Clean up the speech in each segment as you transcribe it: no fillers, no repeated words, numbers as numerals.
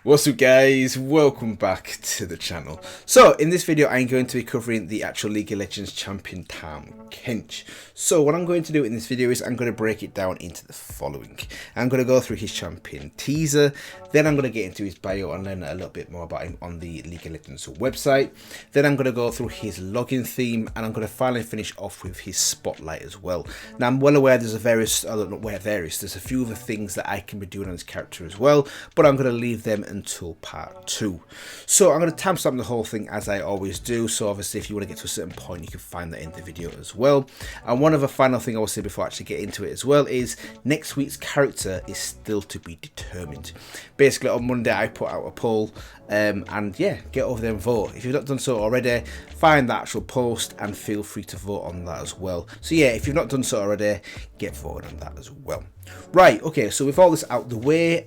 What's up guys, welcome back to the channel. So in this video I'm going to be covering the actual League of Legends champion Tham Kench. So what I'm going to do in this video is I'm going to break it down into the following. I'm going to go through his champion teaser, then I'm going to get into his bio and learn a little bit more about him on the League of Legends website. Then I'm going to go through his login theme and I'm going to finally finish off with his spotlight as well. Now I'm well aware there's there's a few other things that I can be doing on this character as well, but I'm going to leave them until part 2. So I'm going to timestamp the whole thing as I always do, so obviously if you want to get to a certain point you can find that in the video as well. And one other final thing I will say before I actually get into it as well is next week's character is still to be determined. Basically on Monday I put out a poll and yeah, get over there and vote. If you've not done so already, find the actual post and feel free to vote on that as well. So yeah, if you've not done so already, get voted on that as well. Right, okay, so with all this out the way,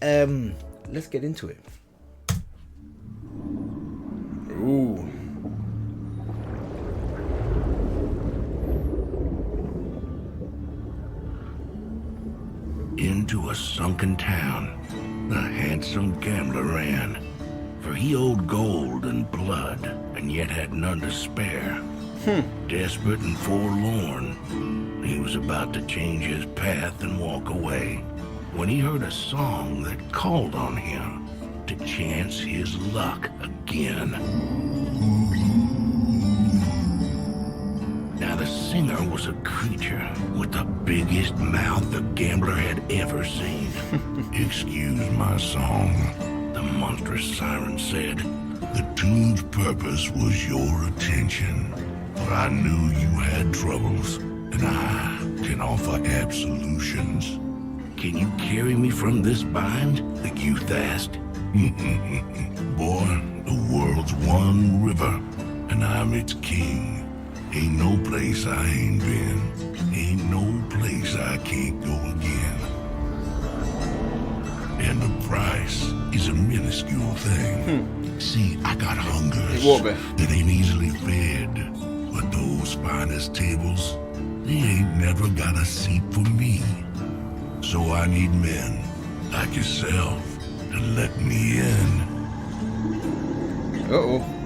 let's get into it. Ooh. Into a sunken town, the handsome gambler ran, for he owed gold and blood, and yet had none to spare. Desperate and forlorn, he was about to change his path and walk away, when he heard a song that called on him to chance his luck again. Now the singer was a creature with the biggest mouth the gambler had ever seen. "Excuse my song," the monstrous siren said. "The tune's purpose was your attention, for I knew you had troubles, and I can offer absolutions." "Can you carry me from this bind?" the youth asked. "Boy, the world's one river, and I'm its king. Ain't no place I ain't been, ain't no place I can't go again. And the price is a minuscule thing. See, I got hungers that ain't easily fed, but those finest tables, they ain't never got a seat for me. So I need men like yourself to let me in."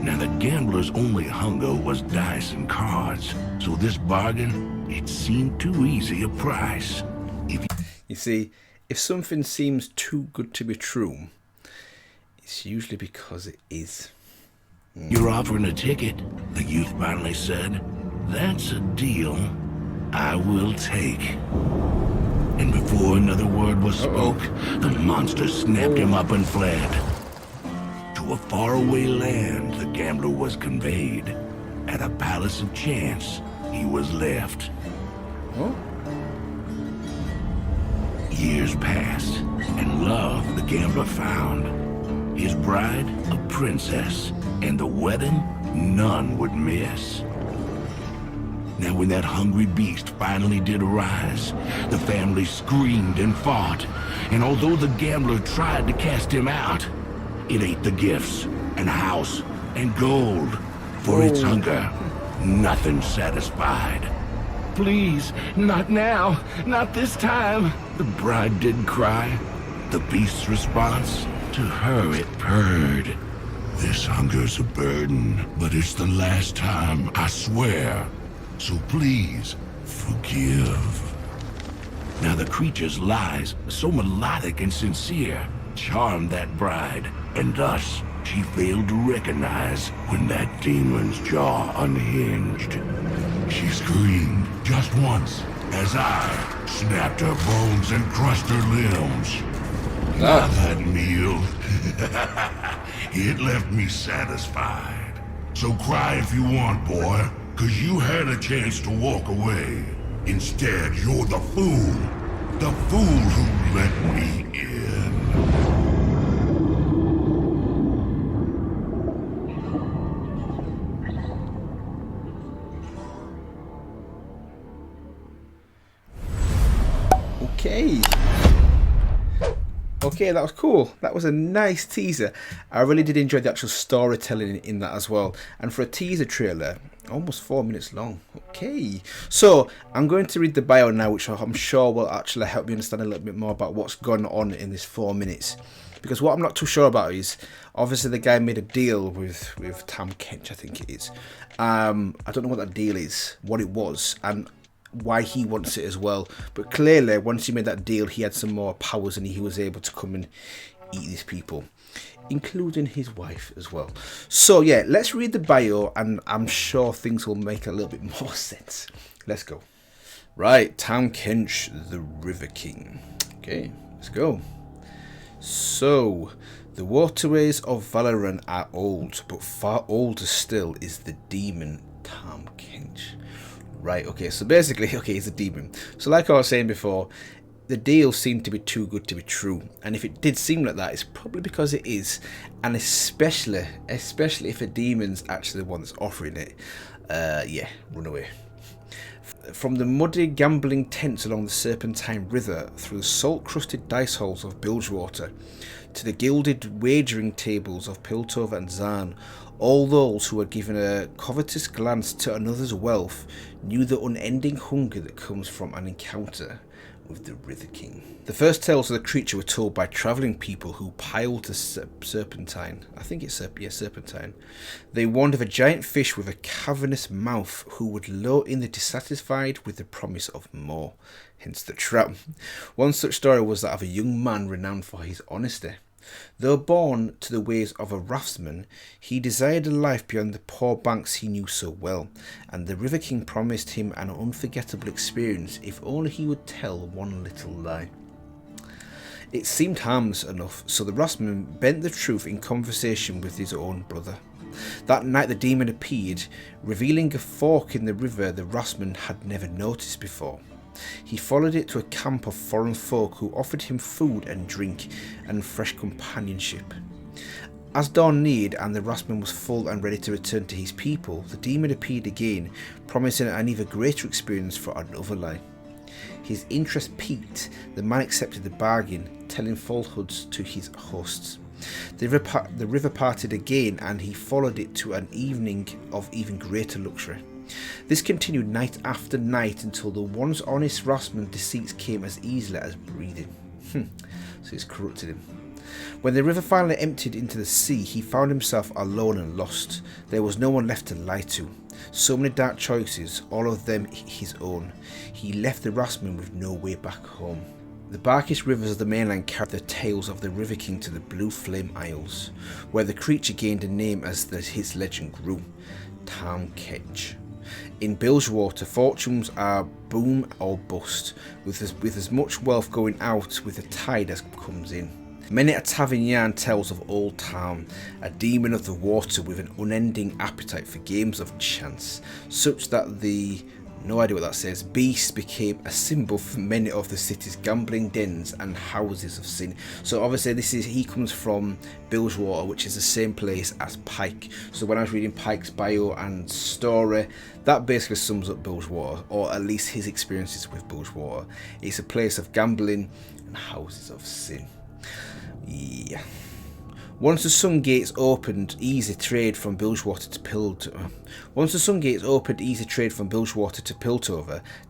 Now the gambler's only hunger was dice and cards, so this bargain, it seemed too easy a price. You see, if something seems too good to be true, it's usually because it is. "You're offering a ticket," the youth finally said. "That's a deal I will take." And before another word was spoke, the monster snapped him up and fled. To a faraway land the gambler was conveyed. At a palace of chance he was left. Years passed, and love the gambler found. His bride a princess, and the wedding none would miss. Now when that hungry beast finally did arise, the family screamed and fought, and although the gambler tried to cast him out, it ate the gifts and house and gold. For its hunger, nothing satisfied. "Please, not now, not this time," the bride did cry. The beast's response, to her it purred. "This hunger's a burden, but it's the last time, I swear. So please, forgive." Now the creature's lies, so melodic and sincere, charmed that bride, and thus she failed to recognize when that demon's jaw unhinged. She screamed just once as I snapped her bones and crushed her limbs. Now that meal, it left me satisfied. So cry if you want, boy. 'Cause you had a chance to walk away. Instead, you're the fool who let me in. Okay, that was cool. That was a nice teaser. I really did enjoy the actual storytelling in that as well. And for a teaser trailer, almost 4 minutes long. Okay, so I'm going to read the bio now, which I'm sure will actually help me understand a little bit more about what's gone on in this 4 minutes. Because what I'm not too sure about is, obviously the guy made a deal with Tham Kench, I think it is. I don't know what that deal is, what it was, and why he wants it as well. But clearly, once he made that deal, he had some more powers and he was able to come and eat these people, including his wife as well. So yeah, let's read the bio and I'm sure things will make a little bit more sense. Let's go. Right, Tham Kench, the River King. Okay, let's go. So, the waterways of Valoran are old, but far older still is the demon Tham Kench. Right, okay, so basically, okay, he's a demon. So like I was saying before, the deal seemed to be too good to be true. And if it did seem like that, it's probably because it is. And especially if a demon's actually the one that's offering it. Yeah, run away. From the muddy gambling tents along the Serpentine River, through the salt-crusted dice halls of Bilgewater, to the gilded wagering tables of Piltover and Zarn, all those who had given a covetous glance to another's wealth knew the unending hunger that comes from an encounter with the River King. The first tales of the creature were told by travelling people who piled the Serpentine. I think it's Serpentine. They warned of a giant fish with a cavernous mouth who would lure in the dissatisfied with the promise of more, hence the trap. One such story was that of a young man renowned for his honesty. Though born to the ways of a raftsman, he desired a life beyond the poor banks he knew so well, and the River King promised him an unforgettable experience if only he would tell one little lie. It seemed harmless enough, so the raftsman bent the truth in conversation with his own brother. That night the demon appeared, revealing a fork in the river the raftsman had never noticed before. He followed it to a camp of foreign folk who offered him food and drink and fresh companionship. As dawn neared and the raftsman was full and ready to return to his people, the demon appeared again, promising an even greater experience for another lie. His interest piqued, the man accepted the bargain, telling falsehoods to his hosts. The river parted again and he followed it to an evening of even greater luxury. This continued night after night until the once honest raftsman's deceits came as easily as breathing. So it's corrupted him. When the river finally emptied into the sea, he found himself alone and lost. There was no one left to lie to. So many dark choices, all of them his own. He left the raftsman with no way back home. The darkest rivers of the mainland carried the tales of the River King to the Blue Flame Isles, where the creature gained a name as his legend grew, Tham Kench. In Bilgewater, fortunes are boom or bust, with as much wealth going out with the tide as comes in. Many a tavern yarn tells of Old Town, a demon of the water with an unending appetite for games of chance, such that the, no idea what that says, beast became a symbol for many of the city's gambling dens and houses of sin. So obviously he comes from Bilgewater, which is the same place as Pike. So when I was reading Pike's bio and story, that basically sums up Bilgewater, or at least his experiences with Bilgewater. It's a place of gambling and houses of sin. Yeah. Once the Sun Gates opened, easy trade from Bilgewater to Piltover.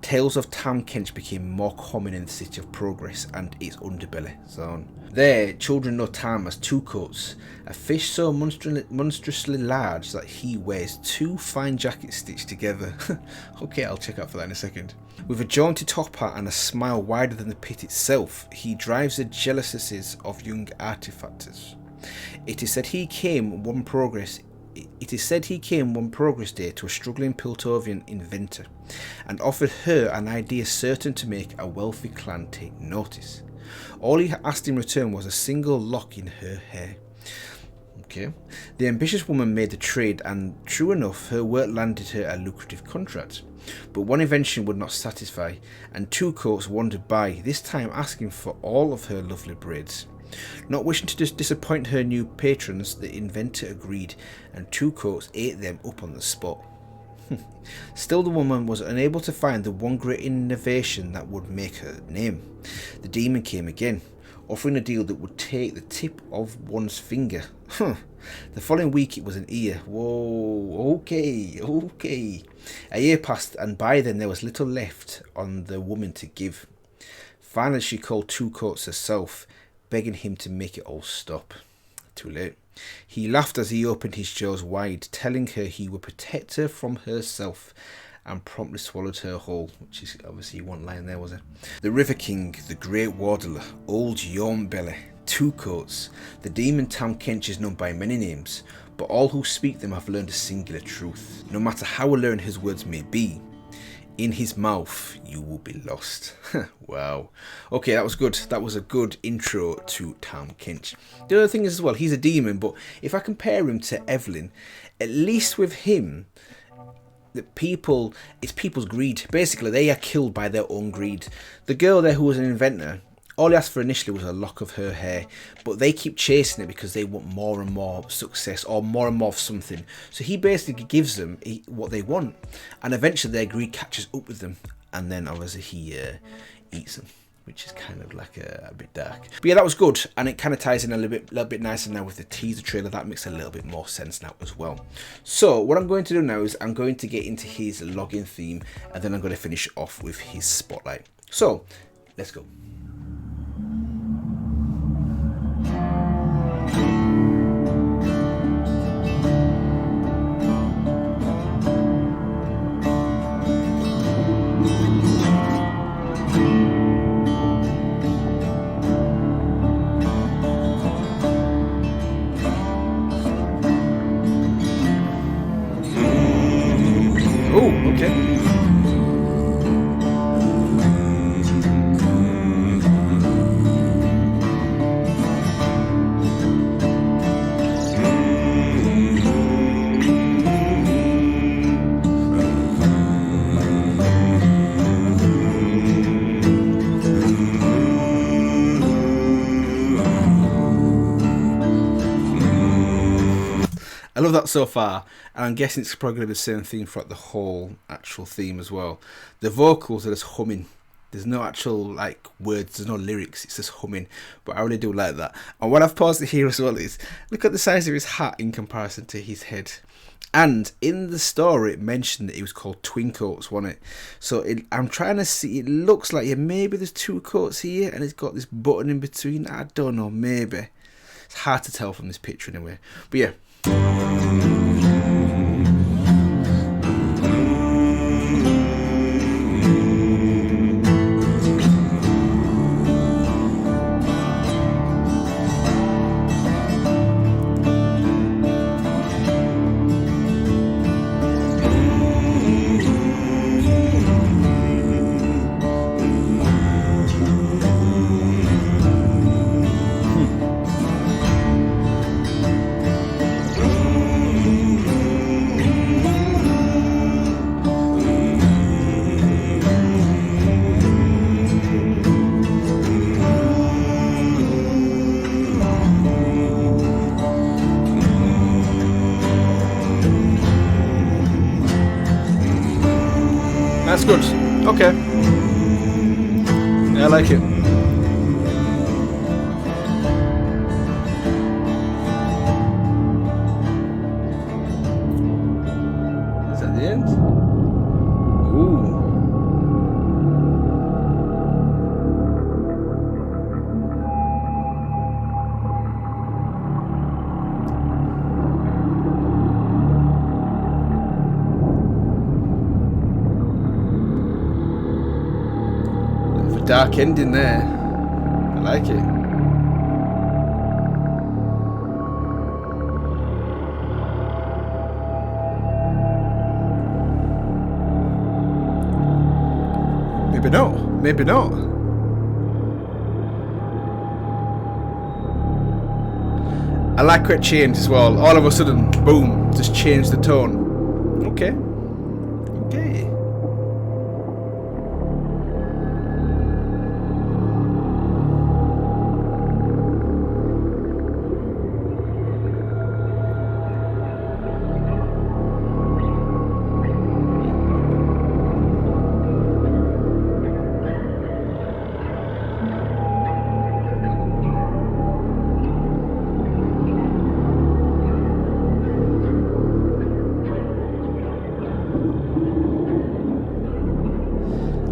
Tales of Tham Kench became more common in the City of Progress and its underbelly zone. There, children know Tham as Two Coats, a fish so monstrously large that he wears two fine jackets stitched together. Okay, I'll check out for that in a second. With a jaunty top hat and a smile wider than the pit itself, he drives the jealousies of young artifactors. It is said he came one progress day to a struggling Piltovian inventor, and offered her an idea certain to make a wealthy clan take notice. All he asked in return was a single lock in her hair. Okay. The ambitious woman made the trade, and true enough, her work landed her a lucrative contract. But one invention would not satisfy, and Two Coats wandered by, this time asking for all of her lovely braids. Not wishing to disappoint her new patrons, the inventor agreed, and Two Coats ate them up on the spot. Still, the woman was unable to find the one great innovation that would make her name. The demon came again, offering a deal that would take the tip of one's finger. The following week it was an ear. Whoa, okay. A year passed, and by then there was little left on the woman to give. Finally she called Two Coats herself, begging him to make it all stop. Too late. He laughed as he opened his jaws wide, telling her he would protect her from herself, and promptly swallowed her whole, which is obviously one line there, was it? The River King, the Great Waddler, Old Belly, Two Coats. The demon Tham Kench is known by many names, but all who speak them have learned a singular truth. No matter how alluring his words may be, in his mouth you will be lost. Wow. Okay, that was good. That was a good intro to Tham Kench. The other thing is as well, he's a demon, but if I compare him to Evelyn, at least with him, it's people's greed. Basically, they are killed by their own greed. The girl there who was an inventor, all he asked for initially was a lock of her hair, but they keep chasing it because they want more and more success or more and more of something. So he basically gives them what they want, and eventually their greed catches up with them, and then obviously he eats them, which is kind of like a bit dark. But yeah, that was good, and it kind of ties in a little bit nicer now with the teaser trailer. That makes a little bit more sense now as well. So what I'm going to do now is I'm going to get into his login theme, and then I'm going to finish off with his spotlight. So let's go. Oh, okay. I love that so far, and I'm guessing it's probably going to be the same theme throughout the whole actual theme as well. The vocals are just humming. There's no actual like words, there's no lyrics, it's just humming, but I really do like that. And what I've paused it here as well is, look at the size of his hat in comparison to his head. And in the story it mentioned that it was called Twin Coats, wasn't it? So I'm trying to see, it looks like, yeah, maybe there's two coats here and it's got this button in between. I don't know, maybe. It's hard to tell from this picture anyway. But yeah. That's good. Okay. I like it. Is that the end? Ooh. Dark ending there. I like it. Maybe not. Maybe not. I like how it changed as well. All of a sudden, boom, just changed the tone. Okay. Okay.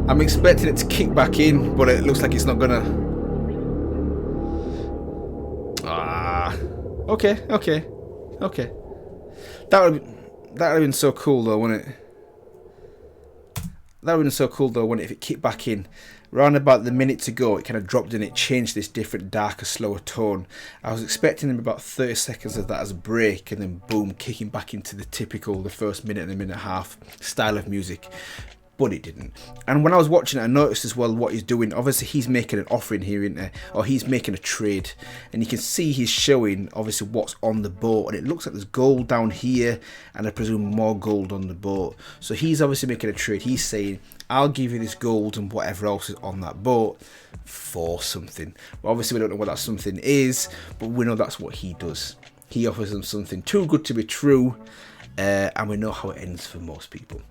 I'm expecting it to kick back in, but it looks like it's not gonna. Okay. That would have been so cool though, wouldn't it? That would have been so cool though, wouldn't it, if it kicked back in. Around about the minute to go, it kind of dropped and it changed this different, darker, slower tone. I was expecting about 30 seconds of that as a break, and then boom, kicking back into the typical, the first minute and a minute and a half style of music. But it didn't. And when I was watching it, I noticed as well what he's doing. Obviously, he's making an offering here, isn't there? Or he's making a trade. And you can see he's showing, obviously, what's on the boat. And it looks like there's gold down here, and I presume more gold on the boat. So he's obviously making a trade. He's saying, I'll give you this gold and whatever else is on that boat for something. Well, obviously, we don't know what that something is, but we know that's what he does. He offers them something too good to be true. And we know how it ends for most people.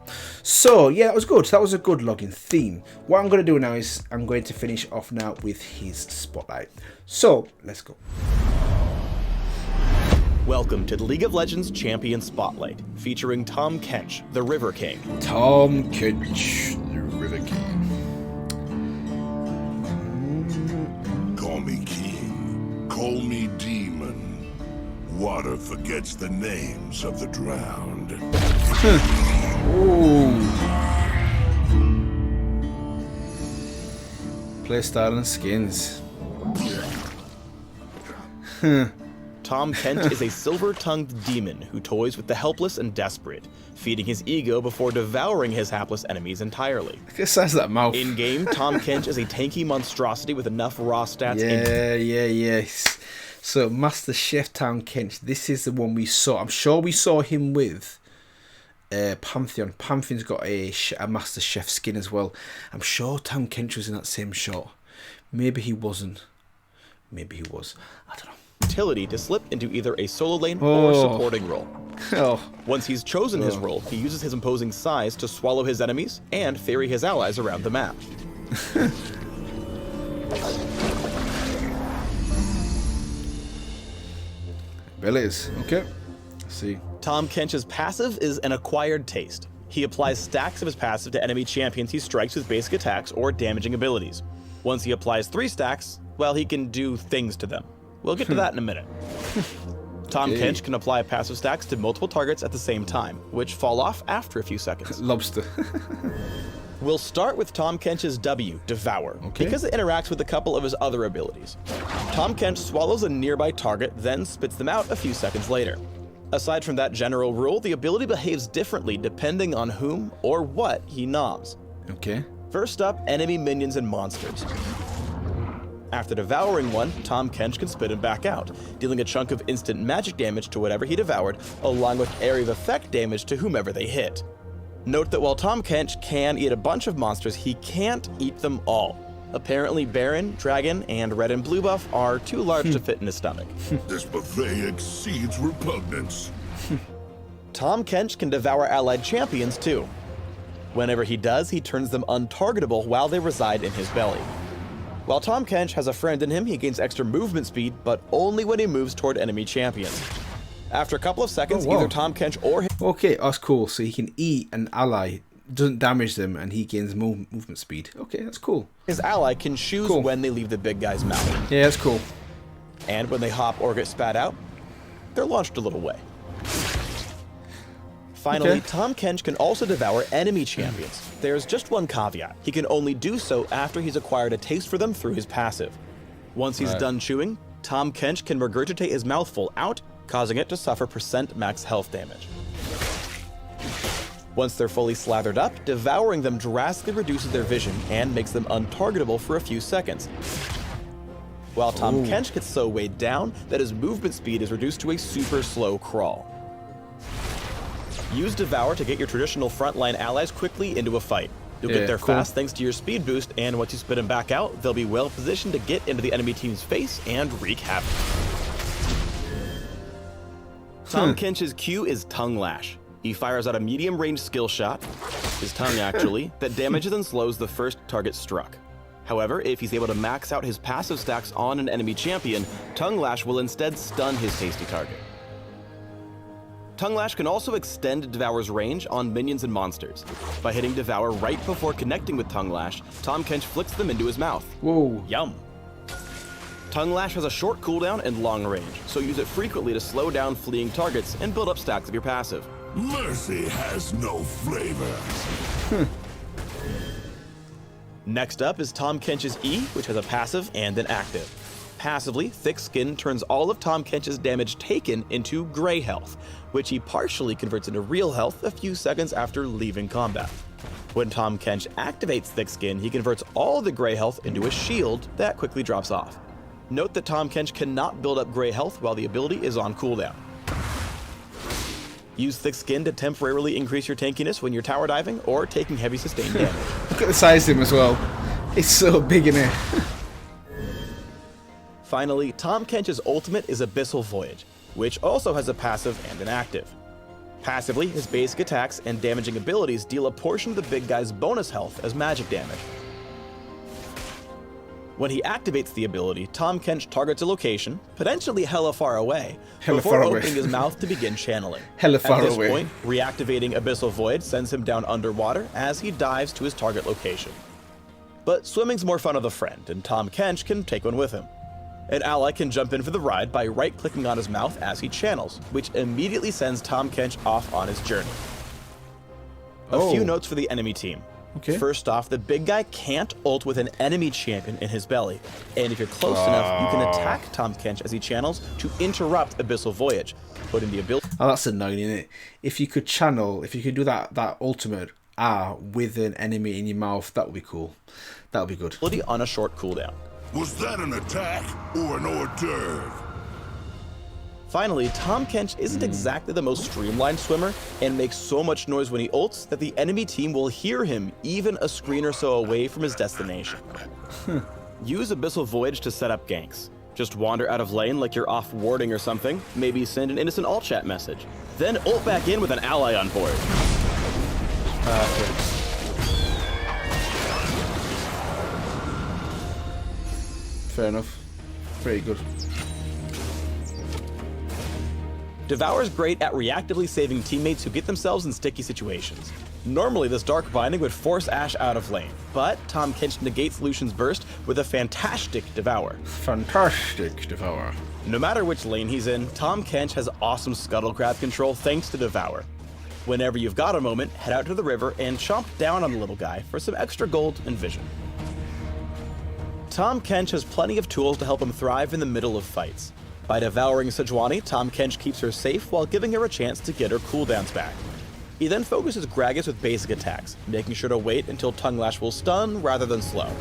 So yeah, that was good. That was a good login theme. What I'm going to do now is I'm going to finish off now with his spotlight. So let's go. Welcome to the League of Legends Champion Spotlight, featuring Tham Kench, the River King. Tham Kench, the River King. Call me king, call me demon. Water forgets the names of the drowned. Ooh. Playstyle and skins. Tham Kench is a silver-tongued demon who toys with the helpless and desperate, feeding his ego before devouring his hapless enemies entirely. Look at the size of that mouth. In-game, Tham Kench is a tanky monstrosity with enough raw stats. Yes. So Master Chef Tham Kench, this is the one we saw. I'm sure we saw him with Pantheon. Pantheon's got a Master Chef skin as well. I'm sure Tham Kench was in that same shot. Maybe he wasn't. Maybe he was. I don't know. Utility to slip into either a solo lane or supporting role. Once he's chosen his role, he uses his imposing size to swallow his enemies and ferry his allies around the map. Abilities. Okay. Let's see. Tham Kench's passive is an acquired taste. He applies stacks of his passive to enemy champions he strikes with basic attacks or damaging abilities. Once he applies 3 stacks, well, he can do things to them. We'll get to that in a minute. Tham Kench can apply passive stacks to multiple targets at the same time, which fall off after a few seconds. Lobster. We'll start with Tham Kench's W, Devour, because it interacts with a couple of his other abilities. Tham Kench swallows a nearby target, then spits them out a few seconds later. Aside from that general rule, the ability behaves differently depending on whom or what he noms. Okay. First up, enemy minions and monsters. After devouring one, Tham Kench can spit him back out, dealing a chunk of instant magic damage to whatever he devoured, along with area of effect damage to whomever they hit. Note that while Tham Kench can eat a bunch of monsters, he can't eat them all. Apparently Baron, Dragon, and Red and Blue buff are too large to fit in his stomach. This buffet exceeds repugnance. Tham Kench can devour allied champions too. Whenever he does, he turns them untargetable while they reside in his belly. While Tham Kench has a friend in him, he gains extra movement speed, but only when he moves toward enemy champions. After a couple of seconds, either Tham Kench or... Okay, that's cool. So he can eat an ally, doesn't damage them, and he gains movement speed. Okay, that's cool. His ally can choose when they leave the big guy's mouth. Yeah, that's cool. And when they hop or get spat out, they're launched a little way. Finally, Tham Kench can also devour enemy champions. There's just one caveat. He can only do so after he's acquired a taste for them through his passive. Once he's done chewing, Tham Kench can regurgitate his mouthful out, causing it to suffer % max health damage. Once they're fully slathered up, devouring them drastically reduces their vision and makes them untargetable for a few seconds. While Tham Kench gets so weighed down that his movement speed is reduced to a super slow crawl. Use Devour to get your traditional frontline allies quickly into a fight. You'll get there fast thanks to your speed boost, and once you spit them back out, they'll be well positioned to get into the enemy team's face and wreak havoc. Tham Kench's Q is Tongue Lash. He fires out a medium-range skill shot, his tongue actually, that damages and slows the first target struck. However, if he's able to max out his passive stacks on an enemy champion, Tongue Lash will instead stun his tasty target. Tongue Lash can also extend Devour's range on minions and monsters. By hitting Devour right before connecting with Tongue Lash, Tham Kench flicks them into his mouth. Whoa. Yum. Tongue Lash has a short cooldown and long range, so use it frequently to slow down fleeing targets and build up stacks of your passive. Mercy has no flavor. Next up is Tham Kench's E, which has a passive and an active. Passively, Thick Skin turns all of Tham Kench's damage taken into gray health, which he partially converts into real health a few seconds after leaving combat. When Tham Kench activates Thick Skin, he converts all the gray health into a shield that quickly drops off. Note that Tham Kench cannot build up gray health while the ability is on cooldown. Use Thick Skin to temporarily increase your tankiness when you're tower diving or taking heavy sustained damage. Look at the size of him as well. He's so big in here. Finally, Tham Kench's ultimate is Abyssal Voyage, which also has a passive and an active. Passively, his basic attacks and damaging abilities deal a portion of the big guy's bonus health as magic damage. When he activates the ability, Tham Kench targets a location, potentially hella far away, before opening his mouth to begin channeling. At this point, reactivating Abyssal Void sends him down underwater as he dives to his target location. But swimming's more fun of the friend, and Tham Kench can take one with him. An ally can jump in for the ride by right-clicking on his mouth as he channels, which immediately sends Tham Kench off on his journey. A few notes for the enemy team. Okay. First off, the big guy can't ult with an enemy champion in his belly, and if you're close enough, you can attack Tham Kench as he channels to interrupt Abyssal Voyage, putting the ability... Oh, that's annoying, isn't it? If you could channel, if you could do that ultimate R with an enemy in your mouth, that would be cool. That would be good. ...on a short cooldown. Was that an attack or an hors d'oeuvre? Finally, Tham Kench isn't exactly the most streamlined swimmer, and makes so much noise when he ults that the enemy team will hear him even a screen or so away from his destination. Use Abyssal Voyage to set up ganks. Just wander out of lane like you're off warding or something, maybe send an innocent alt chat message. Then ult back in with an ally on board. Fair enough. Pretty good. Devour's great at reactively saving teammates who get themselves in sticky situations. Normally, this Dark Binding would force Ashe out of lane, but Tham Kench negates Lucian's burst with a fantastic Devour. Fantastic Devour. No matter which lane he's in, Tham Kench has awesome scuttle grab control thanks to Devour. Whenever you've got a moment, head out to the river and chomp down on the little guy for some extra gold and vision. Tham Kench has plenty of tools to help him thrive in the middle of fights. By devouring Sejuani, Tham Kench keeps her safe while giving her a chance to get her cooldowns back. He then focuses Gragas with basic attacks, making sure to wait until Tongue Lash will stun rather than slow.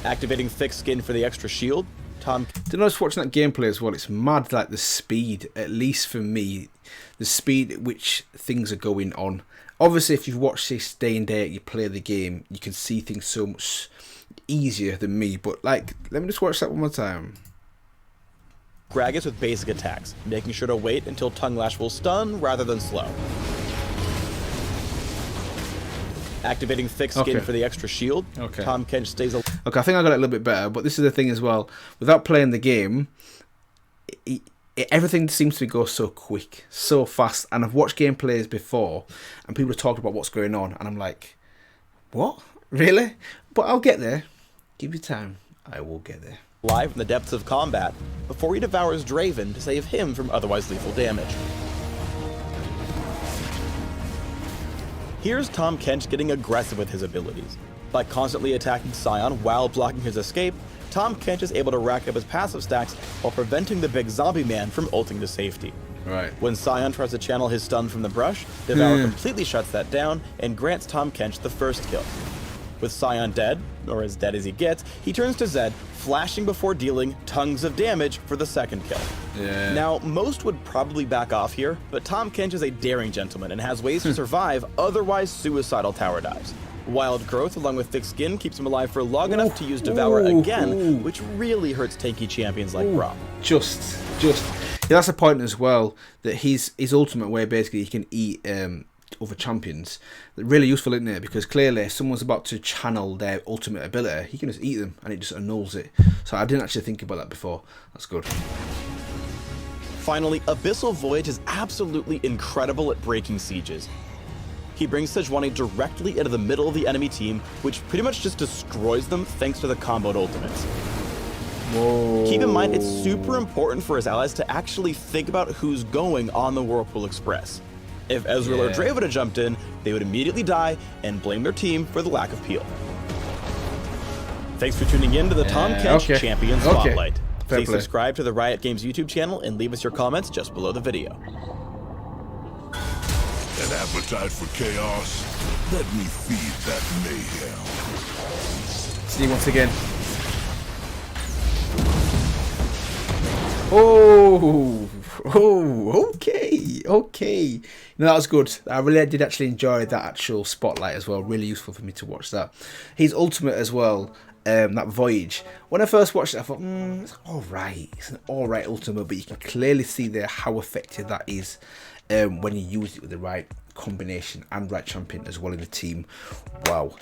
Activating Thick Skin for the extra shield, Did I was watching that gameplay as well? It's mad, like the speed, at least for me, the speed at which things are going on. Obviously, if you've watched this day and day, you play the game, you can see things so much easier than me, but like, let me just watch that one more time. Gragas with basic attacks, making sure to wait until Tongue Lash will stun rather than slow. Activating Thick Skin for the extra shield, Tham Kench stays alive. Okay, I think I got it a little bit better, but this is the thing as well. Without playing the game, everything seems to go so quick, so fast, and I've watched gameplays before, and people have talked about what's going on, and I'm like, what? Really? But I'll get there. Give me time. I will get there. Live in the depths of combat before he devours Draven to save him from otherwise lethal damage. Here's Tham Kench getting aggressive with his abilities. By constantly attacking Sion while blocking his escape, Tham Kench is able to rack up his passive stacks while preventing the big zombie man from ulting to safety. Right. When Sion tries to channel his stun from the brush, Devour completely shuts that down and grants Tham Kench the first kill. With Sion dead, or as dead as he gets, he turns to Zed, flashing before dealing tons of damage for the second kill. Yeah. Now, most would probably back off here, but Tham Kench is a daring gentleman and has ways to survive otherwise suicidal tower dives. Wild Growth along with Thick Skin keeps him alive for long enough to use Devour again, which really hurts tanky champions like Braum. Just. Yeah, that's a point as well, that his ultimate way basically he can eat other champions. Really useful, isn't it? Because clearly if someone's about to channel their ultimate ability, he can just eat them and it just annuls it. So I didn't actually think about that before. That's good. Finally, Abyssal Voyage is absolutely incredible at breaking sieges. he brings Sejuani directly into the middle of the enemy team, which pretty much just destroys them thanks to the comboed ultimates. Whoa. Keep in mind, it's super important for his allies to actually think about who's going on the Whirlpool Express. If Ezreal or Dre would have jumped in, they would immediately die and blame their team for the lack of peel. Thanks for tuning in to the Tham Kench Champion Spotlight. Please subscribe to the Riot Games YouTube channel and leave us your comments just below the video. An appetite for chaos? Let me feed that mayhem. See you once again. Oh, okay. No, that was good. I really did actually enjoy that actual spotlight as well. Really useful for me to watch that. His ultimate as well, that Voyage. When I first watched it, I thought, it's alright. It's an alright ultimate, but you can clearly see there how effective that is when you use it with the right combination and right champion as well in the team. Wow.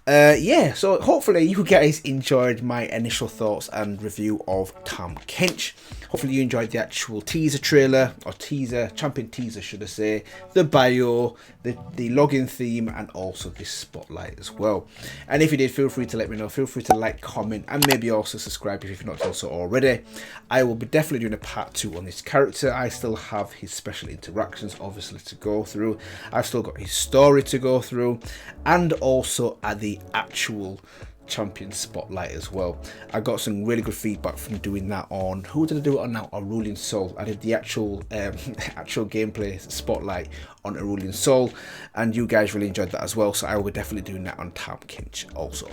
Yeah, so hopefully you guys enjoyed my initial thoughts and review of Tham Kench. Hopefully you enjoyed the actual teaser trailer, or champion teaser should I say, the bio, the login theme, and also this spotlight as well. And if you did, feel free to let me know. Feel free to like, comment, and maybe also subscribe if you've not done so already. I will be definitely doing a part 2 on this character. I still have his special interactions obviously to go through. I've still got his story to go through, and also at the actual champion spotlight as well. I got some really good feedback from doing that on, who did I do it on now? On Ruling Soul. I did the actual gameplay spotlight on Ruling Soul, and you guys really enjoyed that as well, so I will be definitely doing that on Tham Kench also.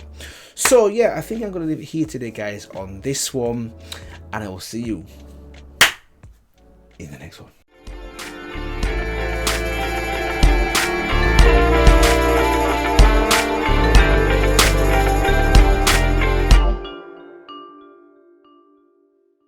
So yeah, I think I'm going to leave it here today guys on this one, and I will see you in the next one.